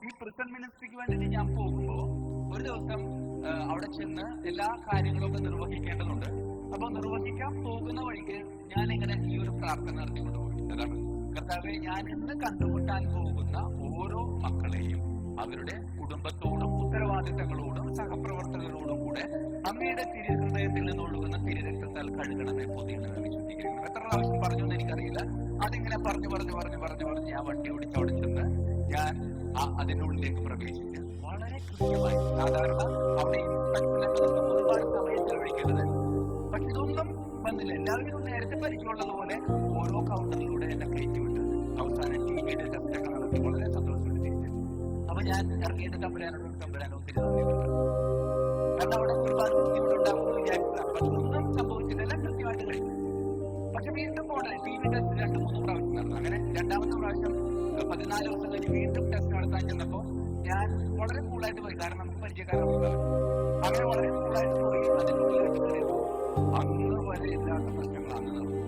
ഈ പ്രിസൺ മിനിസ്ട്രിക്ക് വേണ്ടിയിട്ട് ഞാൻ പോകുമ്പോ ഒരു ദിവസം അവിടെ ചെന്ന് എല്ലാ കാര്യങ്ങളൊക്കെ നിർവഹിക്കേണ്ടതുണ്ട്. അപ്പൊ നിർവഹിക്കാൻ പോകുന്ന വഴിക്ക് ഞാൻ ഇങ്ങനെ ഈ ഒരു പ്രാർത്ഥന നടത്തിക്കൊണ്ട് പോയിട്ടുണ്ട്. അതാണ്, കർത്താവേ, ഞാൻ ഇന്ന് കണ്ടുമുട്ടാൻ പോകുന്ന ഓരോ മക്കളെയും അവരുടെ കുടുംബത്തോടും ഉത്തരവാദിത്തങ്ങളോടും സഹപ്രവർത്തകരോടും കൂടെ അമ്മയുടെ തിരുഹൃദയത്തിൽ നിന്നൊഴുകുന്ന തിരുരക്തത്താൽ കഴുകണമേ, പൊതിയണമേ, വിശുദ്ധീകരിക്കണം. എത്ര പ്രാവശ്യം പറഞ്ഞു എന്ന് എനിക്കറിയില്ല. അതിങ്ങനെ പറഞ്ഞു ഞാൻ വണ്ടി ഓടിച്ച് അവിടെ ചെന്ന് ഞാൻ അതിന്റെ ഉള്ളിലേക്ക് പ്രവേശിച്ച് വളരെ കൃത്യമായി, സാധാരണ അവിടെ ഒരുപാട് സമയം ചെലവഴിക്കേണ്ടത്, പക്ഷെ ഇതൊന്നും വന്നില്ല. എല്ലാവരും നേരത്തെ പരിചയമുള്ളതുപോലെ ഓരോ കൗണ്ടറിലൂടെ എന്നെ കയറ്റി വിട്ട് അവസാനം ടിവിയുടെ ടെസ്റ്റ് ഒക്കെ നടത്തി വളരെ സന്തോഷത്തോടെ തിരിച്ചു. അപ്പൊ ഞാൻ ഇറങ്ങിയിട്ട് തമ്പുരാനോട് ഒത്തിരി നന്ദിയുണ്ട്. കാരണം അവിടെ ഒരുപാട് ബുദ്ധിമുട്ടുണ്ടാകുമെന്ന് വിചാരിച്ചതാണ്. പക്ഷെ ഒന്നും സംഭവിച്ചിട്ടില്ല, കൃത്യമായിട്ട് കഴിഞ്ഞു. പക്ഷെ വീണ്ടും പോകണേ, ടിവി ടെസ്റ്റ് 2-3 പ്രാവശ്യം നടന്നു. അങ്ങനെ രണ്ടാമത്തെ പ്രാവശ്യം 14 ദിവസം കഴിഞ്ഞ് വീണ്ടും ടെസ്റ്റ് നടത്താൻ ചെന്നപ്പോ ഞാൻ വളരെ കൂളായിട്ട് പോയി. കാരണം നമുക്ക് പരിചയക്കാരുണ്ട്. അങ്ങനെ വളരെ കൂളായിട്ട് പോയി. അതിന്റെ ഉള്ളിലേക്ക് കയറിയപ്പോ അന്ന് വരെ ഇല്ലാത്ത പ്രശ്നങ്ങൾ അന്ന് നടന്നു.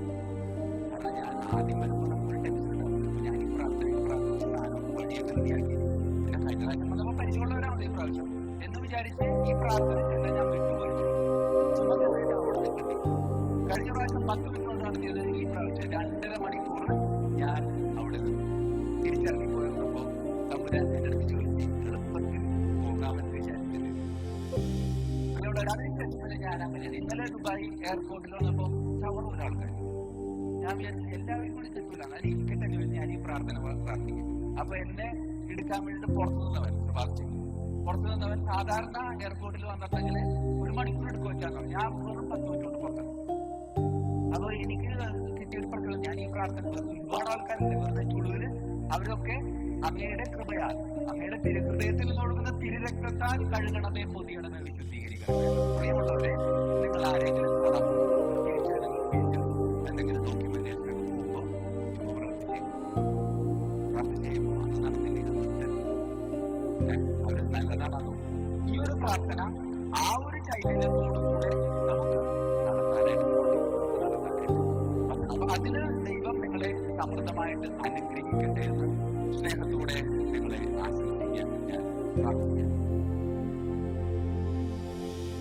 കാരണം ഞാൻ ആദ്യം വരുമ്പോൾ നമുക്കൊരു ടെൻഷൻ ഉണ്ടാവും. ഞാൻ ഈ പ്രാർത്ഥന സ്ഥാനം വഴിയൊക്കെ റെഡിയാക്കി. പിന്നെ കഴിഞ്ഞ പ്രാവശ്യം വന്നപ്പോൾ പരിചയമുള്ളവരാണ് ഈ പ്രാവശ്യം എന്ന് വിചാരിച്ച് ഈ പ്രാർത്ഥന ചെന്ന് ഞാൻ വിട്ടുപോയി. കഴിഞ്ഞ പ്രാവശ്യം 10 മിനിറ്റ് കൊണ്ട് നടത്തിയത് ഈ പ്രാവശ്യം 2.5 മണിക്കൂർ ഞാൻ അവിടെ നിന്ന് തിരിച്ചിറങ്ങി പോയിരുന്നപ്പോ തമ്പുരാൻ എന്റെ അടുത്ത് ചോദിച്ചു, എളുപ്പത്തിൽ പോകാമെന്ന് വിചാരിച്ചില്ല. അതുകൊണ്ട് അതിനനുസരിച്ച് ഞാൻ അങ്ങനെ ഇന്നലെ ദുബായ് എയർപോർട്ടിൽ വന്നപ്പോ ഷവർ ഒരാൾക്കാർ ഞാൻ വിചാരിച്ചു എല്ലാവരും കൂടി തെറ്റൂല. എന്നാൽ എനിക്ക് തന്നെ ഞാൻ ഈ പ്രാർത്ഥന പ്രാർത്ഥിക്കും. അപ്പൊ എന്നെ എടുക്കാൻ വേണ്ടിയിട്ട് പുറത്തു നിന്നവൻ സാധാരണ എയർപോർട്ടിൽ വന്നിട്ടെങ്കിൽ 1 മണിക്കൂർ എടുക്കുക വെച്ചാൽ ഞാൻ വെറും 10 മിനിറ്റ് കൊണ്ട് പുറത്തു. അപ്പൊ എനിക്ക് കിട്ടിയൊരു പ്രശ്നം, ഞാൻ ഈ പ്രാർത്ഥന ഒരുപാട് ആൾക്കാരുണ്ട് വെറുതെ ചുളുവില്, അവരൊക്കെ അങ്ങയുടെ കൃപയാൽ അങ്ങയുടെ തിരുഹൃദയത്തിൽ നിന്നൊഴുകുന്ന തിരുരക്തത്താൽ കഴുകണമേ, പൊതിയണമേ, വിശുദ്ധീകരിക്കണമേ. പ്രിയമുള്ളവരെ, നിങ്ങൾ ആരെങ്കിലും എന്തെങ്കിലും ഡോക്യുമെന്റേഷൻ പോകുമ്പോ പ്രാർത്ഥിച്ചേക്കുമ്പോൾ അത് നടന്നില്ല, അവർ നല്ലതാണോ? ഈ ഒരു പ്രാർത്ഥന ആ ഒരു ചൈതന്യത്തോടുകൂടെ നമുക്ക് നടത്താനായിട്ട്. അപ്പൊ അതിന് ദൈവം നിങ്ങളെ സമൃദ്ധമായിട്ട് അനുഗ്രഹിക്കട്ടെ എന്ന് സ്നേഹത്തോടെ നിങ്ങളെ ആശംസിക്കാൻ ഞാൻ പ്രാർത്ഥിക്കുന്നു.